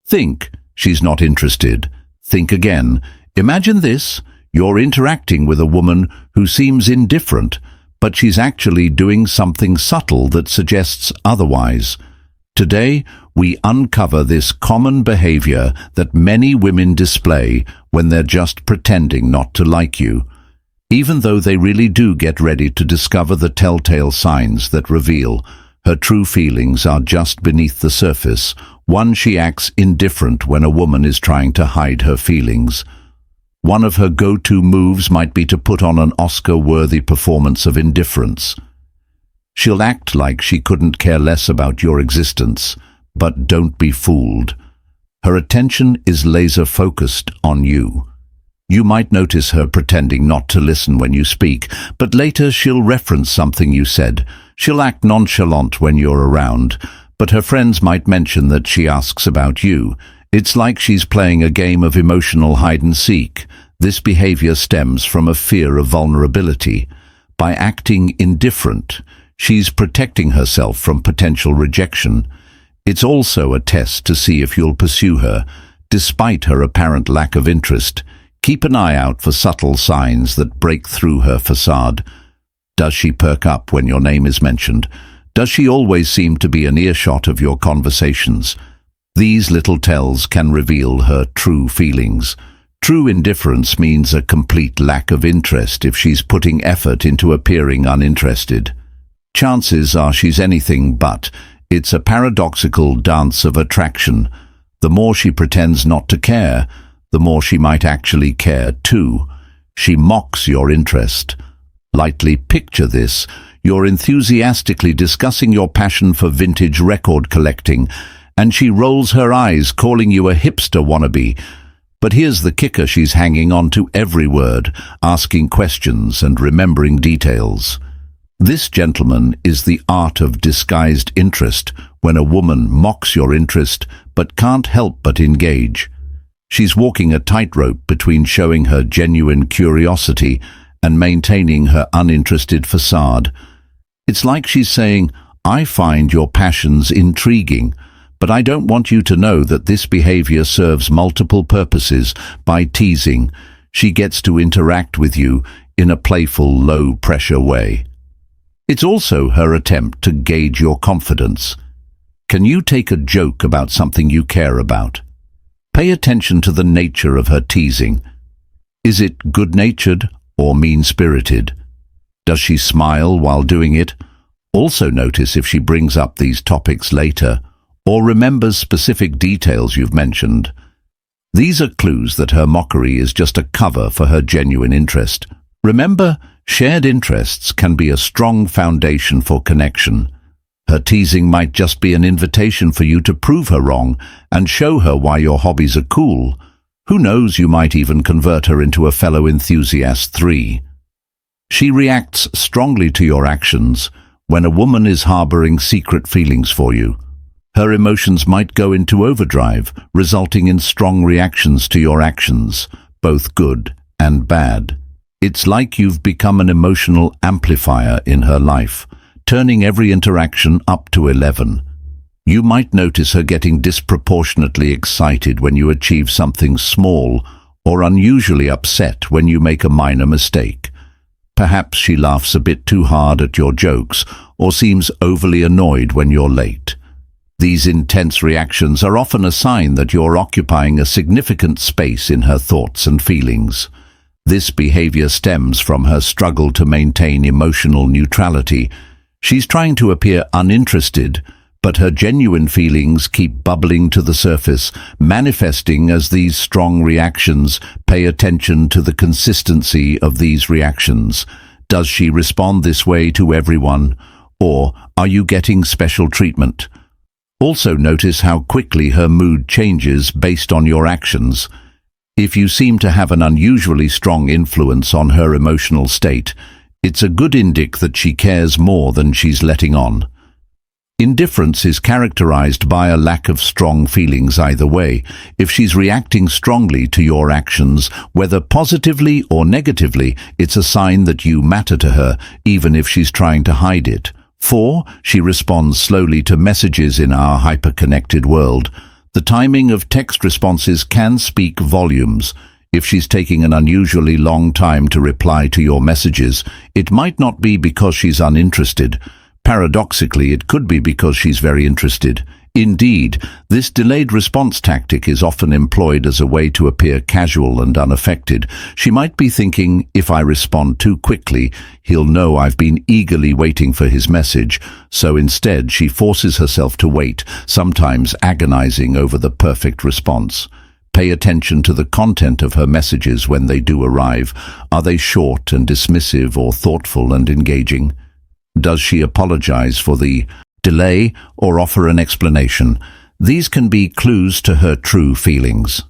Think, she's not interested. Think again. Imagine this. You're interacting with a woman who seems indifferent, but she's actually doing something subtle that suggests otherwise. Today, we uncover this common behavior that many women display when they're just pretending not to like you, even though they really do get ready to discover the telltale signs that reveal her true feelings are just beneath the surface. 1. She acts indifferent when a woman is trying to hide her feelings. One of her go-to moves might be to put on an Oscar-worthy performance of indifference. She'll act like she couldn't care less about your existence, but don't be fooled. Her attention is laser-focused on you. You might notice her pretending not to listen when you speak, but later she'll reference something you said. She'll act nonchalant when you're around, but her friends might mention that she asks about you. It's like she's playing a game of emotional hide-and-seek. This behavior stems from a fear of vulnerability. By acting indifferent, she's protecting herself from potential rejection. It's also a test to see if you'll pursue her, despite her apparent lack of interest. Keep an eye out for subtle signs that break through her facade. Does she perk up when your name is mentioned? Does she always seem to be an earshot of your conversations? These little tells can reveal her true feelings. True indifference means a complete lack of interest if she's putting effort into appearing uninterested. Chances are she's anything but. It's a paradoxical dance of attraction. The more she pretends not to care, the more she might actually care too. She mocks your interest. Lightly picture this. You're enthusiastically discussing your passion for vintage record collecting, and she rolls her eyes, calling you a hipster wannabe. But here's the kicker: she's hanging on to every word, asking questions and remembering details. This, gentlemen, is the art of disguised interest, when a woman mocks your interest but can't help but engage. She's walking a tightrope between showing her genuine curiosity and maintaining her uninterested facade. It's like she's saying, "I find your passions intriguing, but I don't want you to know that this behavior serves multiple purposes." By teasing, she gets to interact with you in a playful, low-pressure way. It's also her attempt to gauge your confidence. Can you take a joke about something you care about? Pay attention to the nature of her teasing. Is it good-natured or mean-spirited? Does she smile while doing it? Also notice if she brings up these topics later or remembers specific details you've mentioned. These are clues that her mockery is just a cover for her genuine interest. Remember, shared interests can be a strong foundation for connection. Her teasing might just be an invitation for you to prove her wrong and show her why your hobbies are cool. Who knows, you might even convert her into a fellow enthusiast. 3. She reacts strongly to your actions. When a woman is harboring secret feelings for you, her emotions might go into overdrive, resulting in strong reactions to your actions, both good and bad. It's like you've become an emotional amplifier in her life, turning every interaction up to 11. You might notice her getting disproportionately excited when you achieve something small, or unusually upset when you make a minor mistake. Perhaps she laughs a bit too hard at your jokes, or seems overly annoyed when you're late. These intense reactions are often a sign that you're occupying a significant space in her thoughts and feelings. This behavior stems from her struggle to maintain emotional neutrality. She's trying to appear uninterested, but her genuine feelings keep bubbling to the surface, manifesting as these strong reactions. Pay attention to the consistency of these reactions. Does she respond this way to everyone, or are you getting special treatment? Also notice how quickly her mood changes based on your actions. If you seem to have an unusually strong influence on her emotional state, it's a good indicator that she cares more than she's letting on. Indifference is characterized by a lack of strong feelings either way. If she's reacting strongly to your actions, whether positively or negatively, it's a sign that you matter to her, even if she's trying to hide it. 4. She responds slowly to messages. In our hyper-connected world, The timing of text responses can speak volumes. If she's taking an unusually long time to reply to your messages, it might not be because she's uninterested. Paradoxically, it could be because she's very interested. Indeed, this delayed response tactic is often employed as a way to appear casual and unaffected. She might be thinking, if I respond too quickly, he'll know I've been eagerly waiting for his message. So instead, she forces herself to wait, sometimes agonizing over the perfect response. Pay attention to the content of her messages when they do arrive. Are they short and dismissive or thoughtful and engaging? Does she apologize for the delay or offer an explanation? These can be clues to her true feelings.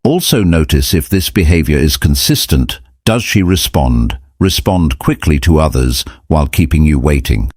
Also notice if this behavior is consistent. Does she respond quickly to others while keeping you waiting?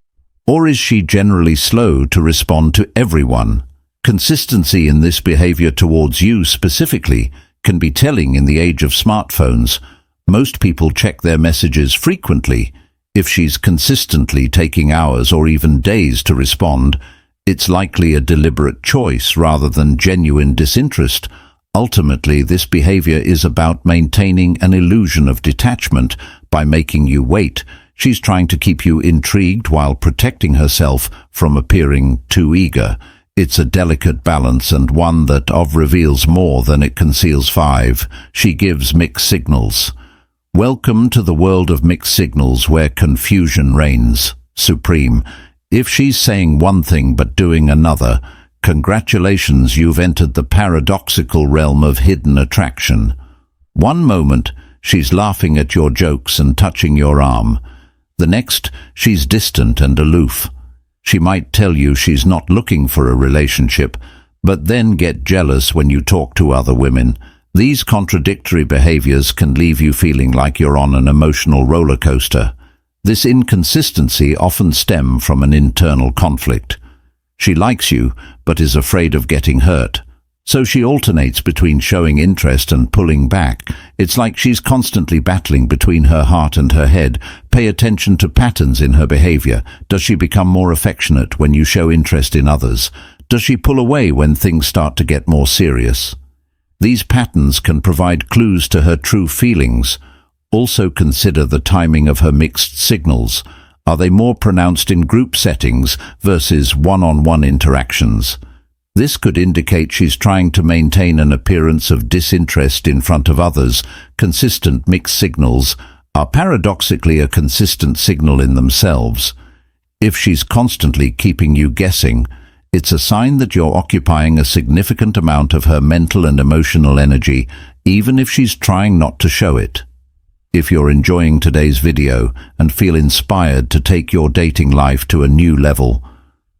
Or is she generally slow to respond to everyone? Consistency in this behavior towards you specifically can be telling in the age of smartphones. Most people check their messages frequently. If she's consistently taking hours or even days to respond, it's likely a deliberate choice rather than genuine disinterest. Ultimately, this behavior is about maintaining an illusion of detachment by making you wait. She's trying to keep you intrigued while protecting herself from appearing too eager. It's a delicate balance and one that reveals more than it conceals. 5. She gives mixed signals. Welcome to the world of mixed signals where confusion reigns supreme. If she's saying one thing but doing another, congratulations, you've entered the paradoxical realm of hidden attraction. One moment, she's laughing at your jokes and touching your arm. The next, she's distant and aloof. She might tell you she's not looking for a relationship, but then get jealous when you talk to other women. These contradictory behaviors can leave you feeling like you're on an emotional roller coaster. This inconsistency often stems from an internal conflict. She likes you, but is afraid of getting hurt. So she alternates between showing interest and pulling back. It's like she's constantly battling between her heart and her head. Pay attention to patterns in her behavior. Does she become more affectionate when you show interest in others? Does she pull away when things start to get more serious? These patterns can provide clues to her true feelings. Also consider the timing of her mixed signals. Are they more pronounced in group settings versus one-on-one interactions? This could indicate she's trying to maintain an appearance of disinterest in front of others. Consistent mixed signals are paradoxically a consistent signal in themselves. If she's constantly keeping you guessing, it's a sign that you're occupying a significant amount of her mental and emotional energy, even if she's trying not to show it. If you're enjoying today's video and feel inspired to take your dating life to a new level,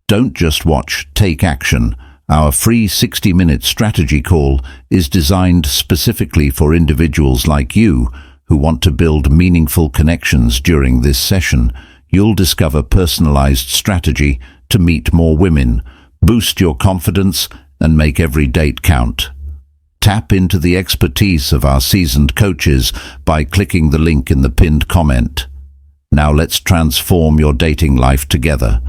don't just watch, take action. Our free 60-minute strategy call is designed specifically for individuals like you who want to build meaningful connections. During this session, you'll discover personalized strategy to meet more women, boost your confidence, and make every date count. Tap into the expertise of our seasoned coaches by clicking the link in the pinned comment. Now let's transform your dating life together.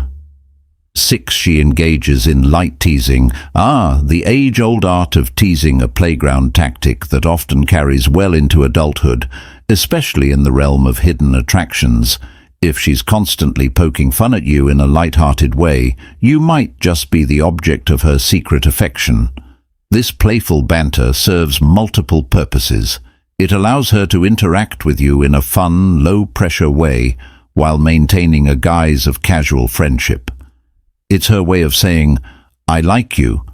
6. She engages in light teasing. The age-old art of teasing, a playground tactic that often carries well into adulthood, especially in the realm of hidden attractions. If she's constantly poking fun at you in a light-hearted way, you might just be the object of her secret affection. This playful banter serves multiple purposes. It allows her to interact with you in a fun, low-pressure way while maintaining a guise of casual friendship. It's her way of saying, I like you,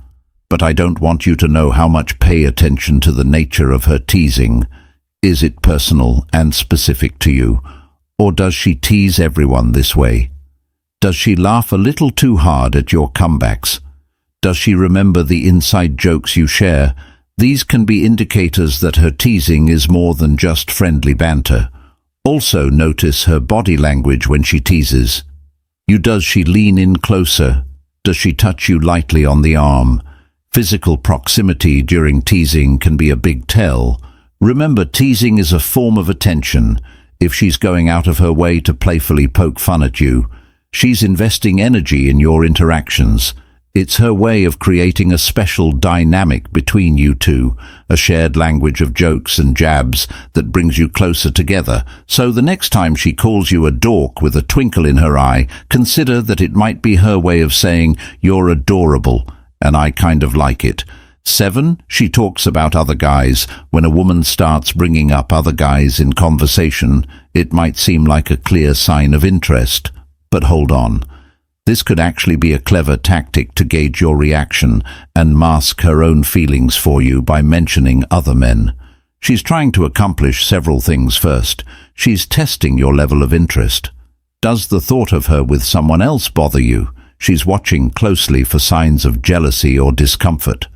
but I don't want you to know how much. Pay attention to the nature of her teasing. Is it personal and specific to you? Or does she tease everyone this way? Does she laugh a little too hard at your comebacks? Does she remember the inside jokes you share? These can be indicators that her teasing is more than just friendly banter. Also notice her body language when she teases. Does she lean in closer? Does she touch you lightly on the arm? Physical proximity during teasing can be a big tell. Remember, teasing is a form of attention. If she's going out of her way to playfully poke fun at you, she's investing energy in your interactions. It's her way of creating a special dynamic between you two, a shared language of jokes and jabs that brings you closer together. So the next time she calls you a dork with a twinkle in her eye, consider that it might be her way of saying, "You're adorable, and I kind of like it." 7. She talks about other guys. When a woman starts bringing up other guys in conversation, it might seem like a clear sign of interest. But hold on. This could actually be a clever tactic to gauge your reaction and mask her own feelings for you by mentioning other men. She's trying to accomplish several things first. She's testing your level of interest. Does the thought of her with someone else bother you? She's watching closely for signs of jealousy or discomfort.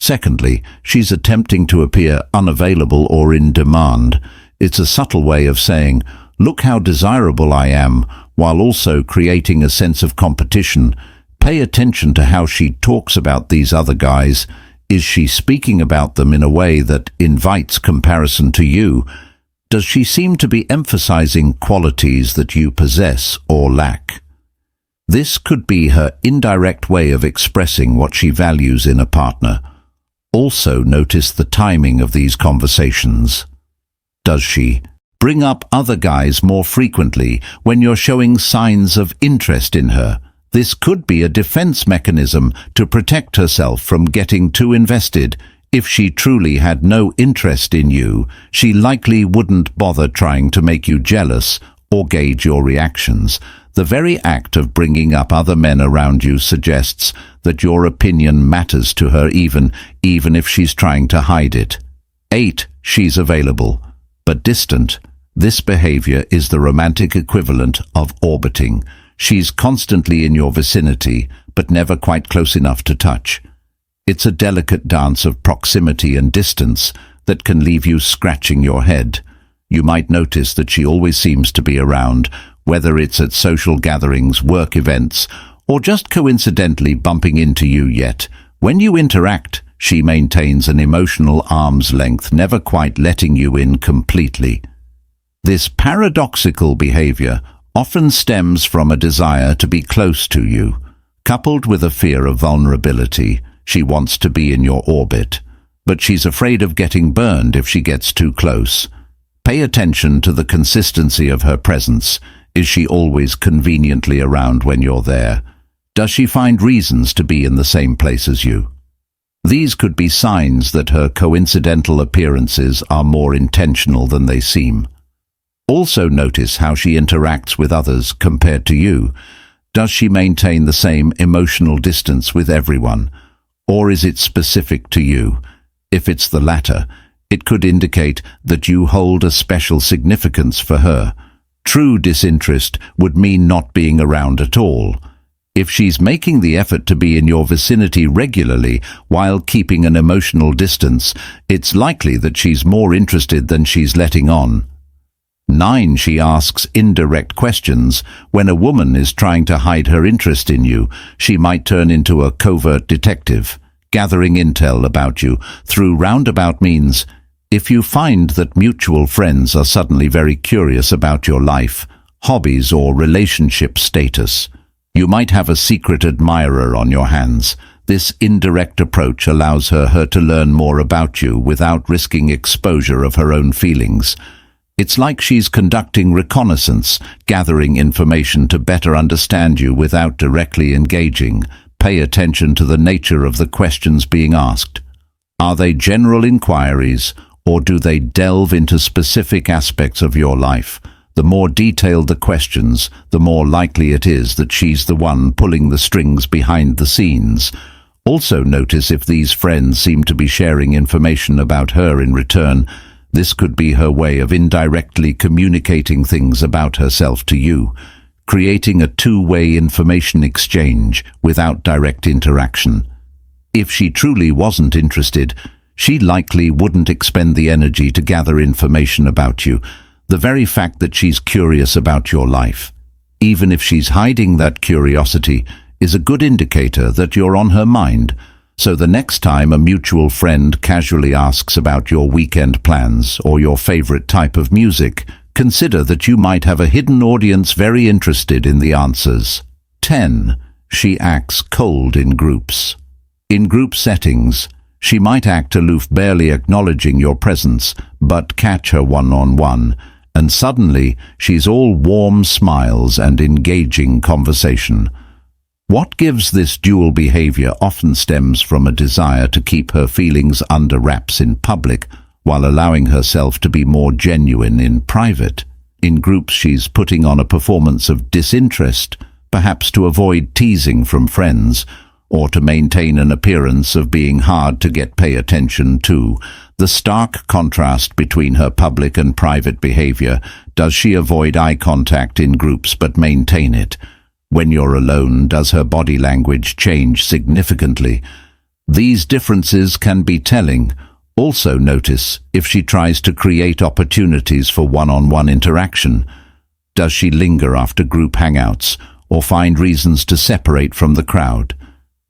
Secondly, she's attempting to appear unavailable or in demand. It's a subtle way of saying, "Look how desirable I am," while also creating a sense of competition. Pay attention to how she talks about these other guys. Is she speaking about them in a way that invites comparison to you? Does she seem to be emphasizing qualities that you possess or lack? This could be her indirect way of expressing what she values in a partner. Also notice the timing of these conversations. Does she bring up other guys more frequently when you're showing signs of interest in her? This could be a defense mechanism to protect herself from getting too invested. If she truly had no interest in you, she likely wouldn't bother trying to make you jealous or gauge your reactions. The very act of bringing up other men around you suggests that your opinion matters to her even if she's trying to hide it. 8. She's available, but distant. This behavior is the romantic equivalent of orbiting. She's constantly in your vicinity, but never quite close enough to touch. It's a delicate dance of proximity and distance that can leave you scratching your head. You might notice that she always seems to be around, whether it's at social gatherings, work events, or just coincidentally bumping into you. Yet, when you interact, she maintains an emotional arm's length, never quite letting you in completely. This paradoxical behavior often stems from a desire to be close to you, coupled with a fear of vulnerability. She wants to be in your orbit, but she's afraid of getting burned if she gets too close. Pay attention to the consistency of her presence. Is she always conveniently around when you're there? Does she find reasons to be in the same place as you? These could be signs that her coincidental appearances are more intentional than they seem. Also notice how she interacts with others compared to you. Does she maintain the same emotional distance with everyone, or is it specific to you? If it's the latter, it could indicate that you hold a special significance for her. True disinterest would mean not being around at all. If she's making the effort to be in your vicinity regularly while keeping an emotional distance, it's likely that she's more interested than she's letting on. 9. She asks indirect questions. When a woman is trying to hide her interest in you, she might turn into a covert detective, gathering intel about you through roundabout means. If you find that mutual friends are suddenly very curious about your life, hobbies, or relationship status, you might have a secret admirer on your hands. This indirect approach allows her to learn more about you without risking exposure of her own feelings. It's like she's conducting reconnaissance, gathering information to better understand you without directly engaging. Pay attention to the nature of the questions being asked. Are they general inquiries, or do they delve into specific aspects of your life? The more detailed the questions, the more likely it is that she's the one pulling the strings behind the scenes. Also notice if these friends seem to be sharing information about her in return. This could be her way of indirectly communicating things about herself to you, creating a two-way information exchange without direct interaction. If she truly wasn't interested, she likely wouldn't expend the energy to gather information about you. The very fact that she's curious about your life, even if she's hiding that curiosity, is a good indicator that you're on her mind. So the next time a mutual friend casually asks about your weekend plans or your favorite type of music, consider that you might have a hidden audience very interested in the answers. 10. She acts cold in groups. In group settings, she might act aloof, barely acknowledging your presence, but catch her one-on-one, and suddenly she's all warm smiles and engaging conversation. What gives this dual behavior often stems from a desire to keep her feelings under wraps in public, while allowing herself to be more genuine in private. In groups, she's putting on a performance of disinterest, perhaps to avoid teasing from friends, or to maintain an appearance of being hard to pay attention to. The stark contrast between her public and private behavior. Does she avoid eye contact in groups but maintain it? When you're alone, does her body language change significantly? These differences can be telling. Also notice if she tries to create opportunities for one-on-one interaction. Does she linger after group hangouts, or find reasons to separate from the crowd?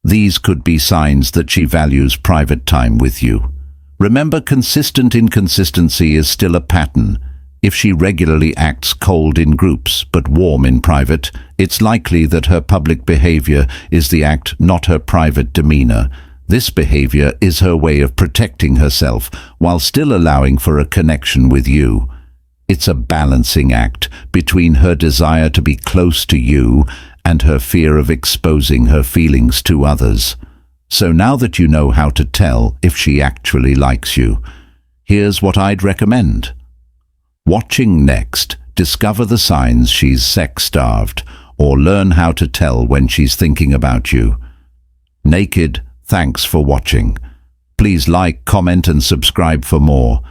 These could be signs that she values private time with you. Remember, consistent inconsistency is still a pattern. If she regularly acts cold in groups but warm in private, it's likely that her public behavior is the act, not her private demeanor. This behavior is her way of protecting herself while still allowing for a connection with you. It's a balancing act between her desire to be close to you and her fear of exposing her feelings to others. So now that you know how to tell if she actually likes you, here's what I'd recommend. Watching next, discover the signs she's sex-starved, or learn how to tell when she's thinking about you. Naked, thanks for watching. Please like, comment and subscribe for more.